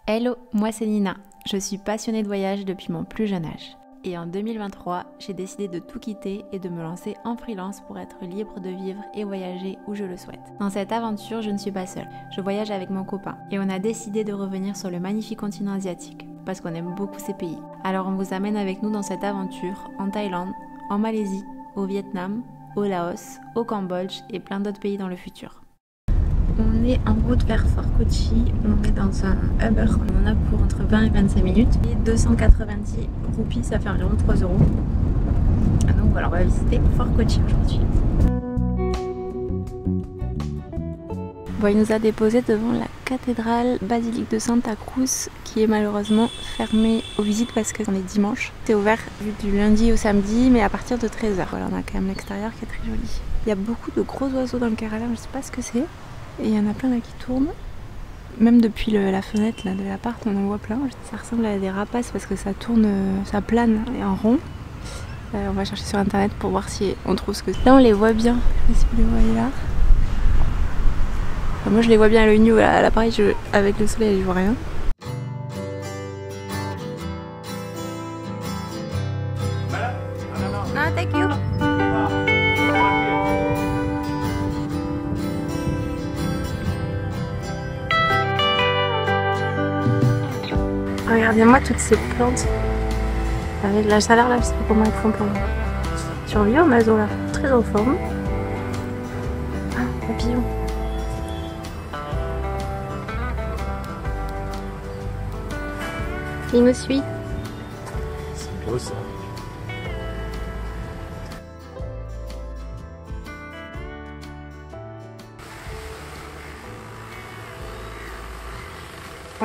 Hello, moi c'est Nina. Je suis passionnée de voyage depuis mon plus jeune âge. Et en 2023, j'ai décidé de tout quitter et de me lancer en freelance pour être libre de vivre et voyager où je le souhaite. Dans cette aventure, je ne suis pas seule. Je voyage avec mon copain et on a décidé de revenir sur le magnifique continent asiatique parce qu'on aime beaucoup ces pays. Alors on vous amène avec nous dans cette aventure en Thaïlande, en Malaisie, au Vietnam, au Laos, au Cambodge et plein d'autres pays dans le futur. On est en route vers Fort Kochi, on est dans un Uber, on en a pour entre 20 et 25 minutes et 290 roupies, ça fait environ 3 €. Donc voilà, on va visiter Fort Kochi aujourd'hui. Bon, il nous a déposé devant la cathédrale basilique de Santa Cruz qui est malheureusement fermée aux visites parce qu'on est dimanche. C'est ouvert du lundi au samedi mais à partir de 13 h. Voilà, on a quand même l'extérieur qui est très joli. Il y a beaucoup de gros oiseaux dans le Kerala, je sais pas ce que c'est. Et il y en a plein là qui tournent. Même depuis la fenêtre là, de l'appart, on en voit plein. Ça ressemble à des rapaces parce que ça tourne, ça plane et en rond. On va chercher sur internet pour voir si on trouve ce que c'est. Là on les voit bien, je sais pas si vous les voyez là. Enfin, moi je les vois bien à l'œil nu, à l'appareil, avec le soleil je vois rien. No, thank you. Regardez-moi toutes ces plantes. Avec la chaleur là, je sais pas comment elles font pour survivre, mais elles ont l'air très en forme. Ah, papillon. Il nous suit. C'est beau ça.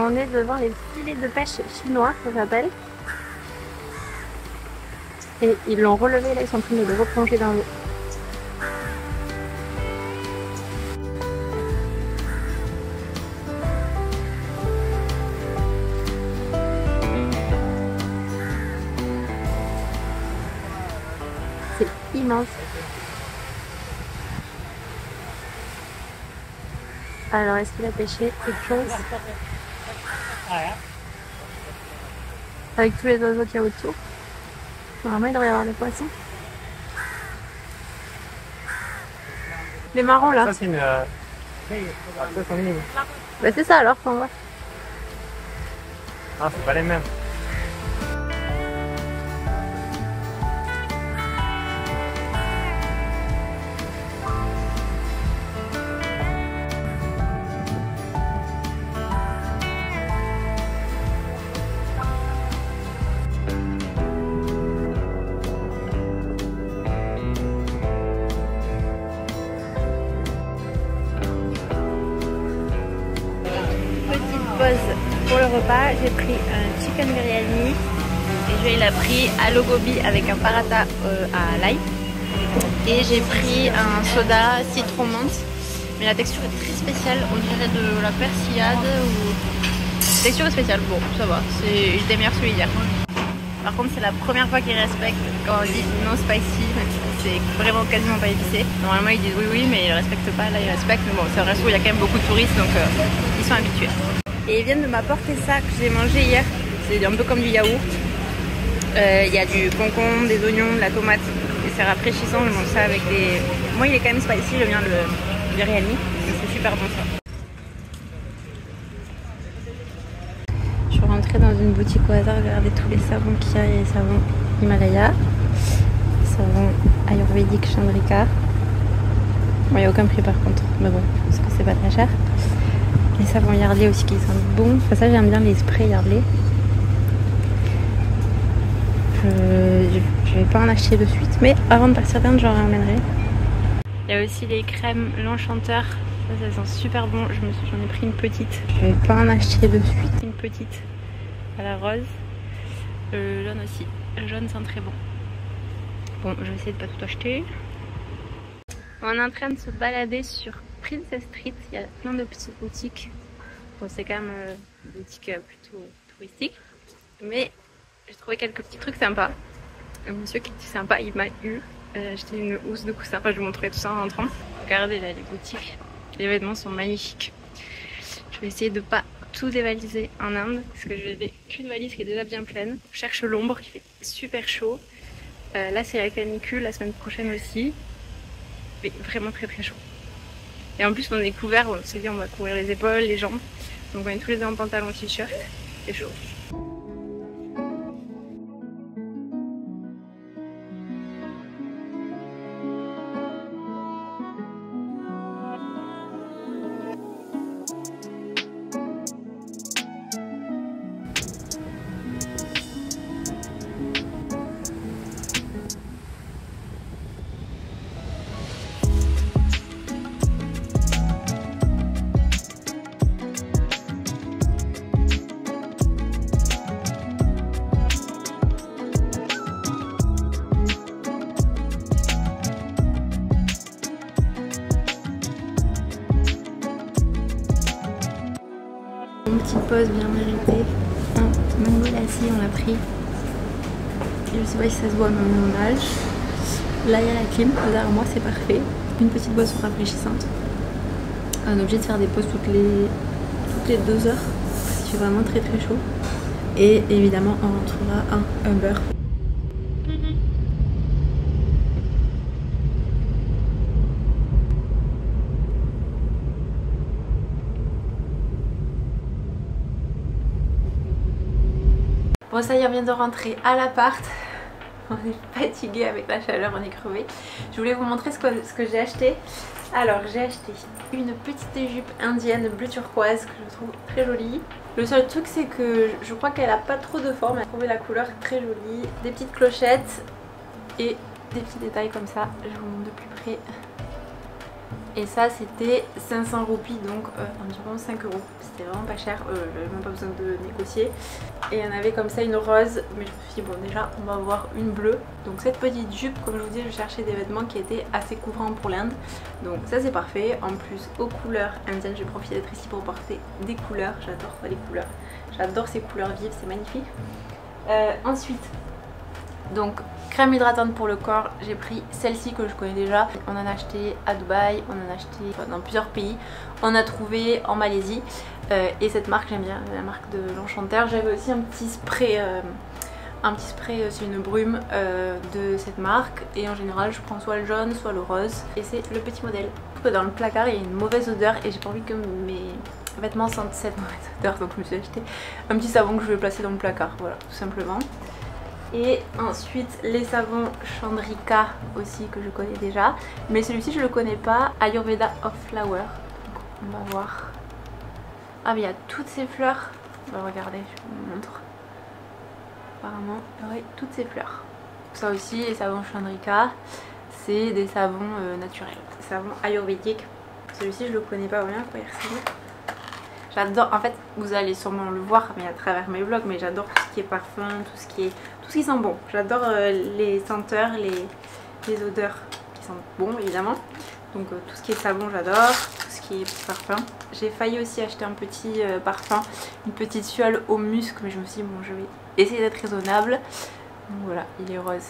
On est devant les filets de pêche chinois, ça s'appelle. Et ils l'ont relevé, là ils sont en train de le replonger dans l'eau. C'est immense. Alors, est-ce qu'il a pêché quelque chose? Avec tous les oiseaux qu'il y a autour. Normalement, il devrait y avoir des poissons. Les marrons là. Ça, c'est une. Ça, c'est une. Bah, c'est ça alors qu'on voit. Ah, c'est pas les mêmes. Pause pour le repas, j'ai pris un chicken biryani et Joël a pris aloo gobi avec un paratha à l'ail et j'ai pris un soda citron menthe, mais la texture est très spéciale, on dirait de la persillade ou texture est spéciale. Bon, ça va, j'étais meilleur celui d'hier. Par contre, c'est la première fois qu'ils respectent quand on dit non spicy, même si c'est vraiment quasiment pas épicé. Normalement, ils disent oui, mais ils respectent pas. Là, ils respectent. Mais bon, c'est un resto où il y a quand même beaucoup de touristes, donc ils sont habitués. Et ils viennent de m'apporter ça que j'ai mangé hier. C'est un peu comme du yaourt. Il y a du concombre, des oignons, de la tomate. Et c'est rafraîchissant. Je mange ça avec des. Moi, il est quand même spicy. J'aime bien le biryani. C'est super bon ça. Je suis rentrée dans une boutique au hasard, regardez tous les savons qu'il y a. Il y a les savons Himalaya, savon ayurvédique Chandrika. Bon, il n'y a aucun prix par contre, mais bon, parce que c'est pas très cher. Les savons Yardley aussi qui sont bons. Enfin, ça, j'aime bien les sprays Yardley. Je vais pas en acheter de suite, mais avant de partir d'Inde, j'en ramènerai. Il y a aussi les crèmes L'Enchanteur. Ça sent super bon. J'en ai pris une petite. Je vais pas en acheter de suite. Une petite à la rose. Le jaune aussi. Le jaune sent très bon. Bon, je vais essayer de pas tout acheter. On est en train de se balader sur Princess Street. Il y a plein de petites boutiques. Bon, c'est quand même une boutique plutôt touristique. Mais j'ai trouvé quelques petits trucs sympas. Un monsieur qui était sympa, il m'a eu. J'ai acheté une housse de coussin. Enfin, je vous montrerai tout ça en entrant. Regardez là, les boutiques. Les vêtements sont magnifiques. Je vais essayer de pas tout dévaliser en Inde parce que je n'avais qu'une valise qui est déjà bien pleine. Je cherche l'ombre, qui fait super chaud. Là c'est la canicule, la semaine prochaine aussi. Il fait vraiment très très chaud. Et en plus on est couvert, on s'est dit on va couvrir les épaules, les jambes. Donc on est tous les deux en pantalon t-shirt. C'est chaud. Une petite pause bien méritée. Un mango lassi on l'a pris. Je sais pas si ça se voit mais on est en âge. Là il y a la clim, derrière moi c'est parfait. Une petite boisson rafraîchissante. On est obligé de faire des pauses toutes les 2 heures. Parce qu'il fait vraiment très très chaud. Et évidemment on retrouvera un Uber. Bon ça y est, on vient de rentrer à l'appart. On est fatigué avec la chaleur, on est crevé. Je voulais vous montrer ce que j'ai acheté. Alors j'ai acheté une petite jupe indienne bleu turquoise que je trouve très jolie. Le seul truc c'est que je crois qu'elle a pas trop de forme. J'ai trouvé la couleur très jolie. Des petites clochettes et des petits détails comme ça. Je vous montre de plus près. Et ça c'était 500 roupies, donc environ 5 euros. C'était vraiment pas cher, j'avais même pas besoin de négocier. Et il y en avait comme ça une rose, mais je me suis dit bon déjà on va avoir une bleue. Donc cette petite jupe, comme je vous dis, je cherchais des vêtements qui étaient assez couvrants pour l'Inde. Donc ça c'est parfait, en plus aux couleurs indiennes, je vais profiter d'être ici pour porter des couleurs. J'adore les couleurs, j'adore ces couleurs vives, c'est magnifique. Ensuite, donc crème hydratante pour le corps, j'ai pris celle-ci que je connais déjà. On en a acheté à Dubaï, on en a acheté dans plusieurs pays. On a trouvé en Malaisie et cette marque j'aime bien, la marque de l'Enchanteur. J'avais aussi un petit spray, c'est une brume de cette marque. Et en général je prends soit le jaune soit le rose. Et c'est le petit modèle. Je trouve que dans le placard il y a une mauvaise odeur et j'ai pas envie que mes vêtements sentent cette mauvaise odeur. Donc je me suis acheté un petit savon que je vais placer dans le placard, voilà tout simplement. Et ensuite les savons Chandrika aussi que je connais déjà, mais celui-ci je le connais pas, Ayurveda of Flower. Donc on va voir. Ah mais il y a toutes ces fleurs. Bah regardez, je vous montre. Apparemment il y aurait toutes ces fleurs. Ça aussi les savons Chandrika, c'est des savons naturels, des savons ayurvédiques. Celui-ci je le connais pas, bien quoi il ressemble. J'adore, en fait vous allez sûrement le voir mais à travers mes vlogs, mais j'adore tout ce qui est parfum, tout ce qui sent bon. J'adore les senteurs, les odeurs qui sentent bon évidemment. Donc tout ce qui est savon j'adore, tout ce qui est parfum. J'ai failli aussi acheter un petit parfum, une petite fiole au musc, mais je me suis dit bon je vais essayer d'être raisonnable. Donc voilà, il est rose.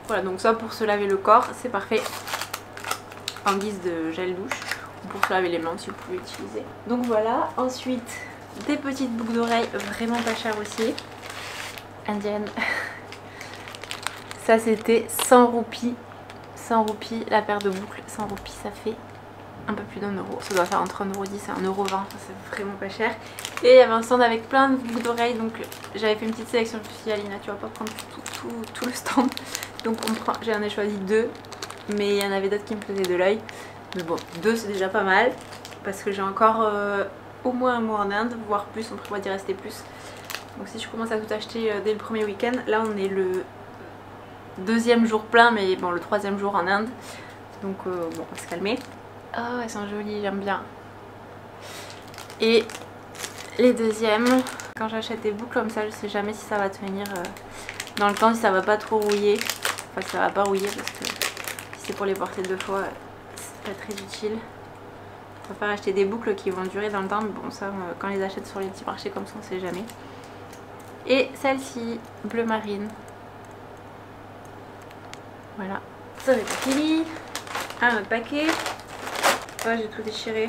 Voilà, donc ça pour se laver le corps c'est parfait en guise de gel douche. Pour se laver les mains si vous pouvez utiliser. Donc voilà, ensuite des petites boucles d'oreilles vraiment pas chères aussi, indiennes. Ça c'était 100 roupies. 100 roupies la paire de boucles. 100 roupies ça fait un peu plus d'1 euro. Ça doit faire entre 1,10 € et 1,20 €. C'est vraiment pas cher. Et il y avait un stand avec plein de boucles d'oreilles. Donc j'avais fait une petite sélection. Je me suis dit Alina tu vas pas prendre tout le stand. Donc j'en ai choisi 2. Mais il y en avait d'autres qui me faisaient de l'œil. Mais bon, 2 c'est déjà pas mal. Parce que j'ai encore au moins un mois en Inde. Voire plus, on prévoit d'y rester plus. Donc si je commence à tout acheter dès le premier week-end. Là on est le 2e jour plein. Mais bon, le 3e jour en Inde. Donc bon, on va se calmer. Oh elles sont jolies, j'aime bien. Et les deuxièmes, quand j'achète des boucles comme ça, je sais jamais si ça va tenir dans le temps, si ça va pas trop rouiller. Enfin si ça va pas rouiller parce que si c'est pour les porter 2 fois c'est pas très utile. Je préfère acheter des boucles qui vont durer dans le temps, mais bon ça quand on les achète sur les petits marchés comme ça on sait jamais. Et celle-ci, bleu marine. Voilà, ça c'est pas fini. Un autre paquet. Oh j'ai tout déchiré.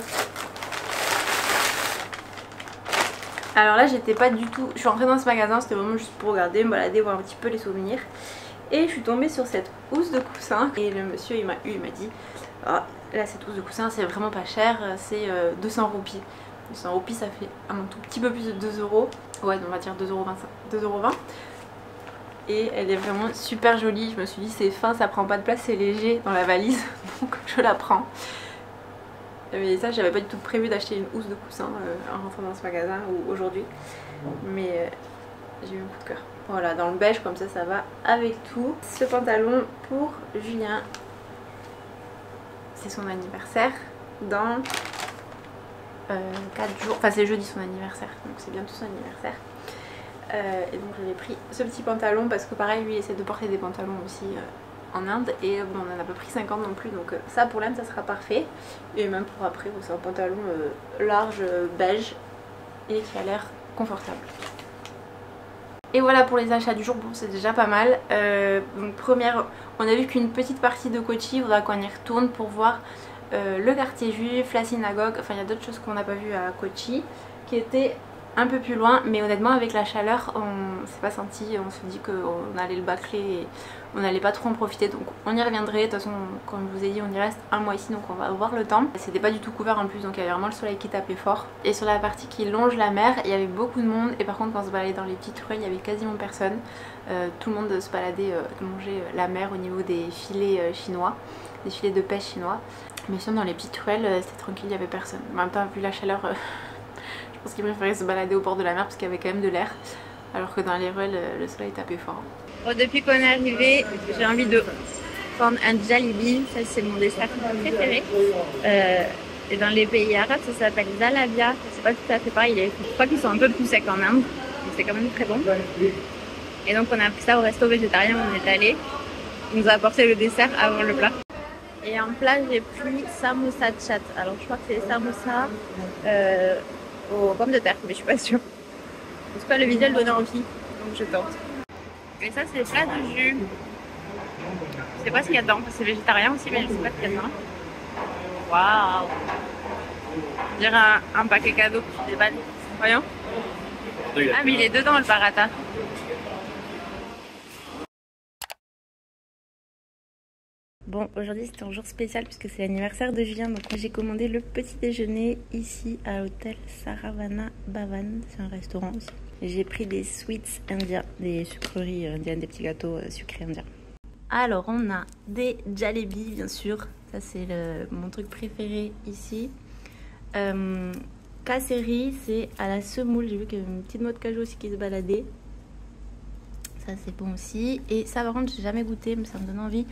Alors là j'étais pas du tout, je suis rentrée dans ce magasin, c'était vraiment juste pour regarder, me balader, voir un petit peu les souvenirs. Et je suis tombée sur cette housse de coussin et le monsieur il m'a dit ah, là cette housse de coussin c'est vraiment pas cher, c'est 200 roupies. 200 roupies ça fait un tout petit peu plus de 2 €. Ouais on va dire 2,25 €. Et elle est vraiment super jolie, je me suis dit c'est fin, ça prend pas de place, c'est léger dans la valise donc je la prends. Mais ça j'avais pas du tout prévu d'acheter une housse de coussin en rentrant dans ce magasin ou aujourd'hui. Mais j'ai eu un coup de cœur. Voilà, dans le beige comme ça va avec tout. Ce pantalon pour Julien, c'est son anniversaire dans 4 jours. Enfin c'est jeudi son anniversaire, donc c'est bientôt son anniversaire. Et donc je lui ai pris ce petit pantalon parce que pareil lui il essaie de porter des pantalons aussi en Inde et bon, on en a pas pris 50 non plus, donc ça pour l'Inde ça sera parfait. Et même pour après c'est un pantalon large beige et qui a l'air confortable. Et voilà pour les achats du jour, bon c'est déjà pas mal. Donc première, on a vu qu'une petite partie de Kochi, il faudra qu'on y retourne pour voir le quartier juif, la synagogue, enfin il y a d'autres choses qu'on n'a pas vu à Kochi qui étaient un peu plus loin, mais honnêtement avec la chaleur on s'est pas senti, on se dit qu'on allait le bâcler et on n'allait pas trop en profiter, donc on y reviendrait. De toute façon comme je vous ai dit on y reste un mois ici donc on va avoir le temps. C'était pas du tout couvert en plus donc il y avait vraiment le soleil qui tapait fort. Et sur la partie qui longe la mer il y avait beaucoup de monde et par contre quand on se baladait dans les petites ruelles il y avait quasiment personne. Tout le monde se baladait, longeait la mer au niveau des filets chinois, des filets de pêche chinois. Mais sinon dans les petites ruelles c'était tranquille, il n'y avait personne. En même temps vu la chaleur je pense qu'ils préféraient se balader au bord de la mer parce qu'il y avait quand même de l'air, alors que dans les ruelles le soleil tapait fort. Bon, depuis qu'on est arrivé, j'ai envie de prendre un jalebi, ça c'est mon dessert préféré. Et dans les pays arabes ça s'appelle zalabia, je sais pas si ça fait pareil, je crois qu'ils sont un peu plus secs en Inde, mais c'est quand même très bon. Et donc on a pris ça au resto végétarien où on est allé, il nous a apporté le dessert avant le plat. Et en plat j'ai pris samosa chat, alors je crois que c'est samosa aux pommes de terre, mais je suis pas sûre. En tout cas le visuel donnait envie, donc je tente. Et ça c'est le plat de jus. Je sais pas ce qu'il y a dedans, c'est végétarien aussi mais je sais pas ce qu'il y a dedans. Waouh! On dirait un paquet cadeau que tu déballes. Voyons. Ah mais il est dedans le paratha. Bon, aujourd'hui c'était un jour spécial puisque c'est l'anniversaire de Julien, donc j'ai commandé le petit déjeuner ici à l'hôtel Saravana Bhavan, c'est un restaurant aussi. J'ai pris des sweets indiens, des sucreries indiennes, des petits gâteaux sucrés indiens. Alors on a des jalebis bien sûr, ça c'est mon truc préféré ici. Kaseri, c'est à la semoule, j'ai vu qu'il y avait une petite noix de cajou aussi qui se baladait. Ça c'est bon aussi. Et ça par contre j'ai jamais goûté mais ça me donne envie.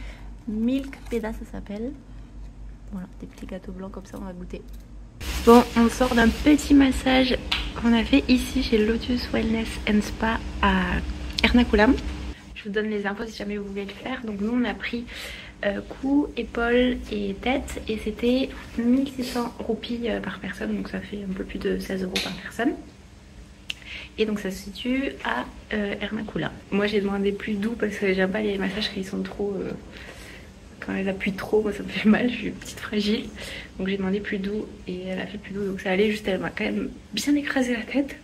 Milk Peda ça s'appelle. Voilà, des petits gâteaux blancs comme ça on va goûter. Bon, on sort d'un petit massage qu'on a fait ici chez Lotus Wellness and Spa à Ernakulam. Je vous donne les infos si jamais vous voulez le faire. Donc nous on a pris cou, épaule et tête et c'était 1600 roupies par personne, donc ça fait un peu plus de 16 € par personne. Et donc ça se situe à Ernakulam. Moi j'ai demandé plus doux parce que j'aime pas les massages quand ils sont trop... quand elles appuient trop, moi ça me fait mal, je suis petite fragile. Donc j'ai demandé plus doux et elle a fait plus doux, donc ça allait, juste elle m'a quand même bien écrasé la tête.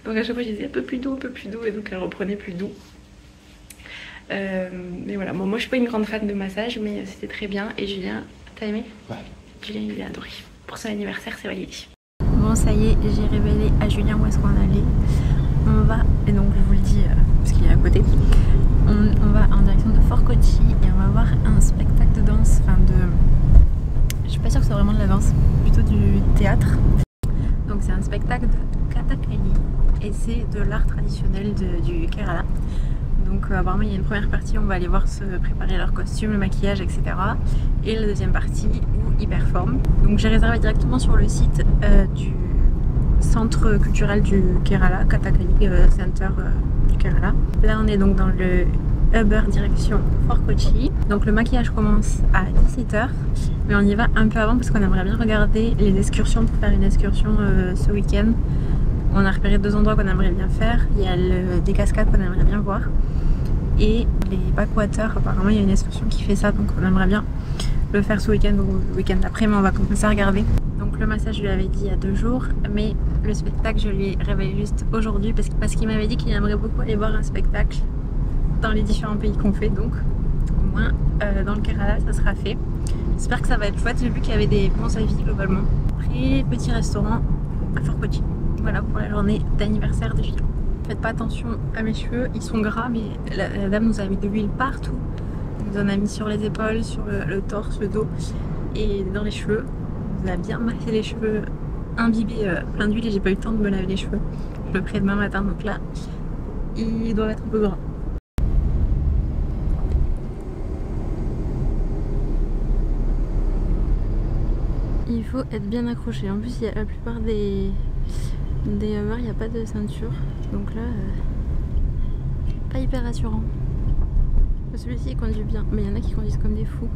Donc à chaque fois je disais un peu plus doux et donc elle reprenait plus doux. Mais voilà, bon, moi je suis pas une grande fan de massage mais c'était très bien. Et Julien, t'as aimé? Ouais. Julien il a adoré. Pour son anniversaire c'est validé. Bon ça y est, j'ai révélé à Julien où est-ce qu'on allait. On va, et donc je vous le dis parce qu'il est à côté, on va en direction de Fort Kochi et on va voir un spectacle de danse, enfin je suis pas sûre que c'est vraiment de la danse, plutôt du théâtre. Donc c'est un spectacle de Kathakali et c'est de l'art traditionnel du Kerala. Donc apparemment il y a une première partie où on va aller voir se préparer leur costume, le maquillage, etc. Et la deuxième partie où ils performent. Donc j'ai réservé directement sur le site du centre culturel du Kerala, Kathakali Center du Kerala. Là on est donc dans le Uber direction Fort Kochi. Donc le maquillage commence à 17 h, mais on y va un peu avant parce qu'on aimerait bien regarder les excursions pour faire une excursion ce week-end. On a repéré 2 endroits qu'on aimerait bien faire. Il y a des cascades qu'on aimerait bien voir et les backwaters, apparemment il y a une excursion qui fait ça, donc on aimerait bien le faire ce week-end ou le week-end d'après, mais on va commencer à regarder. Donc le massage je lui avais dit il y a 2 jours, mais le spectacle, je lui ai révélé juste aujourd'hui parce qu'il m'avait dit qu'il aimerait beaucoup aller voir un spectacle dans les différents pays qu'on fait, donc au moins dans le Kerala ça sera fait. J'espère que ça va être chouette, j'ai vu qu'il y avait des bons avis globalement. Après, petit restaurant à Fort Kochi. Voilà pour la journée d'anniversaire de Julie. Faites pas attention à mes cheveux, ils sont gras mais la dame nous a mis de l'huile partout. Elle nous en a mis sur les épaules, sur le torse, le dos et dans les cheveux. Elle nous a bien massé les cheveux imbibés plein d'huile et j'ai pas eu le temps de me laver les cheveux. Je le ferai demain matin, donc là ils doivent être un peu gras. Il faut être bien accroché. En plus, il y a la plupart des Hummers, il n'y a pas de ceinture. Donc là, pas hyper rassurant. Celui-ci il conduit bien, mais il y en a qui conduisent comme des fous.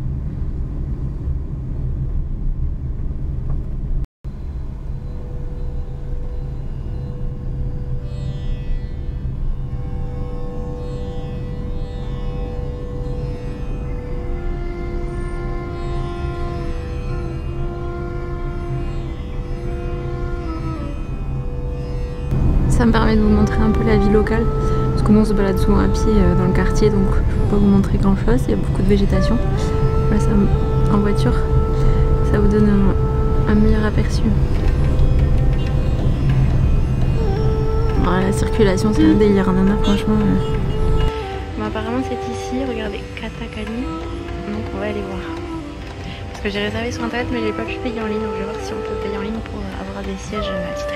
Ça me permet de vous montrer un peu la vie locale parce que nous on se balade souvent à pied dans le quartier, donc je ne peux pas vous montrer grand chose, il y a beaucoup de végétation. Là, ça, en voiture ça vous donne un meilleur aperçu. Alors, la circulation c'est un délire, Nana, franchement. Bon, apparemment c'est ici, regardez, Kathakali, donc on va aller voir. Parce que j'ai réservé sur internet mais j'ai pas pu payer en ligne, donc je vais voir si on peut payer en ligne pour avoir des sièges attitrés.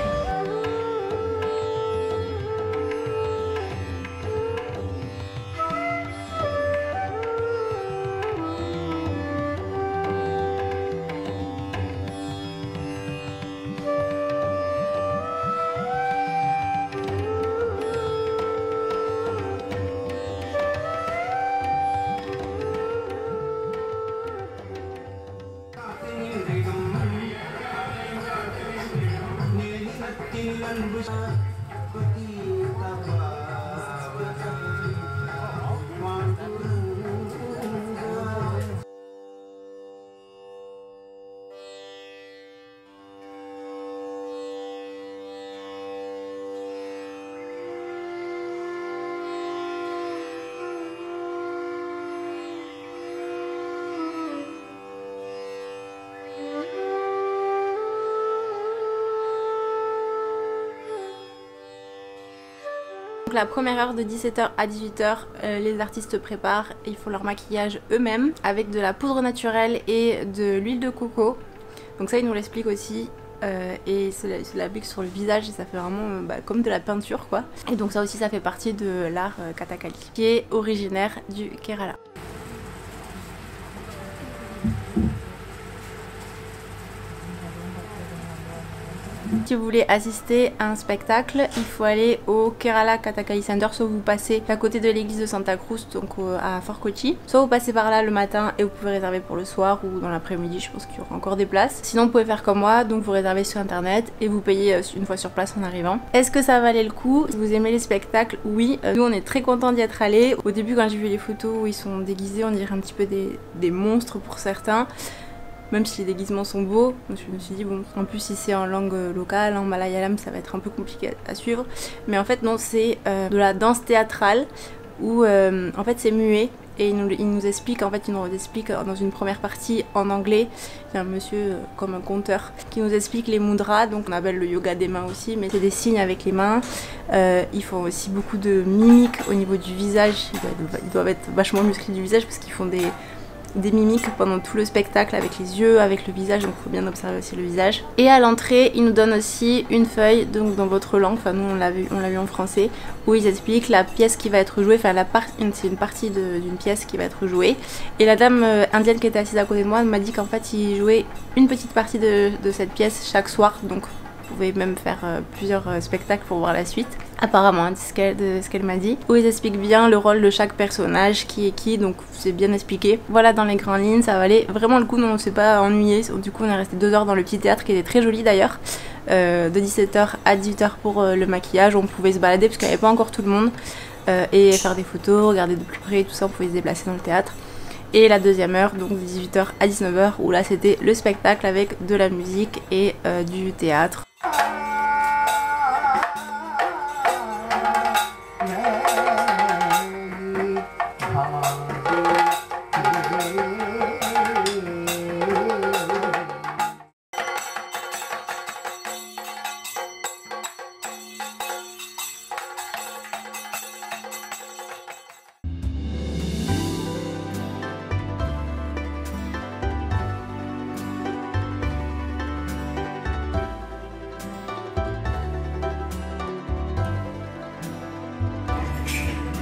Donc la première heure de 17h à 18h, les artistes préparent et ils font leur maquillage eux-mêmes avec de la poudre naturelle et de l'huile de coco. Donc ça ils nous l'expliquent aussi et c'est l'applique sur le visage et ça fait vraiment comme de la peinture quoi. Et donc ça aussi ça fait partie de l'art Kathakali qui est originaire du Kerala. Si vous voulez assister à un spectacle, il faut aller au Kerala Kathakali Center, soit vous passez à côté de l'église de Santa Cruz, donc à Fort Kochi, soit vous passez par là le matin et vous pouvez réserver pour le soir ou dans l'après-midi, je pense qu'il y aura encore des places. Sinon vous pouvez faire comme moi, donc vous réservez sur internet et vous payez une fois sur place en arrivant. Est-ce que ça valait le coup? Si vous aimez les spectacles, oui. Nous on est très contents d'y être allés. Au début quand j'ai vu les photos où ils sont déguisés, on dirait un petit peu des monstres pour certains. Même si les déguisements sont beaux, je me suis dit bon, en plus si c'est en langue locale, en malayalam, ça va être un peu compliqué à suivre. Mais en fait non, c'est de la danse théâtrale où en fait c'est muet et il nous explique, en fait il nous explique dans une première partie en anglais, il y a un monsieur comme un conteur qui nous explique les mudras, donc on appelle le yoga des mains aussi, mais c'est des signes avec les mains. Ils font aussi beaucoup de mimiques au niveau du visage, ils doivent être vachement musclés du visage parce qu'ils font des mimiques pendant tout le spectacle avec les yeux, avec le visage, donc il faut bien observer aussi le visage. Et à l'entrée, ils nous donnent aussi une feuille donc dans votre langue, enfin nous on l'a vu en français, où ils expliquent la pièce qui va être jouée, enfin c'est une partie d'une pièce qui va être jouée. Et la dame indienne qui était assise à côté de moi m'a dit qu'en fait ils jouaient une petite partie de cette pièce chaque soir, donc vous pouvez même faire plusieurs spectacles pour voir la suite. Apparemment, de ce qu'elle m'a dit. Où ils expliquent bien le rôle de chaque personnage, qui est qui, donc c'est bien expliqué. Voilà dans les grandes lignes, ça valait vraiment le coup, on ne s'est pas ennuyé. Du coup on est resté 2 heures dans le petit théâtre qui était très joli d'ailleurs. De 17h à 18h pour le maquillage, on pouvait se balader parce qu'il n'y avait pas encore tout le monde. Et faire des photos, regarder de plus près, tout ça, on pouvait se déplacer dans le théâtre. Et la deuxième heure, donc de 18h à 19h, où là c'était le spectacle avec de la musique et du théâtre.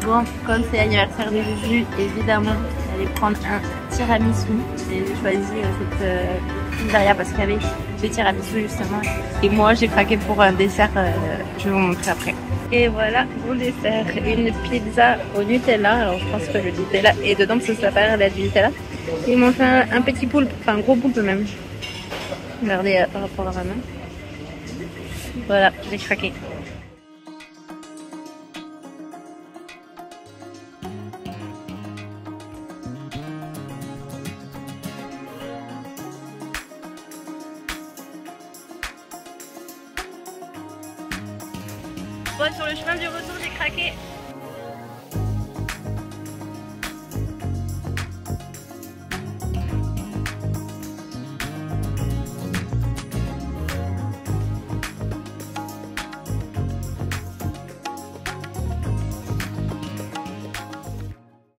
Bon, comme c'est l'anniversaire de Juju, évidemment, j'allais prendre un tiramisu. J'ai choisi cette pizzeria parce qu'il y avait des tiramisu justement. Et moi, j'ai craqué pour un dessert, je vais vous montrer après. Et voilà mon dessert, une pizza au Nutella. Alors je pense que le Nutella est dedans parce que ça s'appelle la du Nutella. Ils m'ont fait un petit poulpe, enfin un gros poulpe même. Regardez par rapport à ma main. Voilà, j'ai craqué. Bon, sur le chemin du retour, j'ai craqué.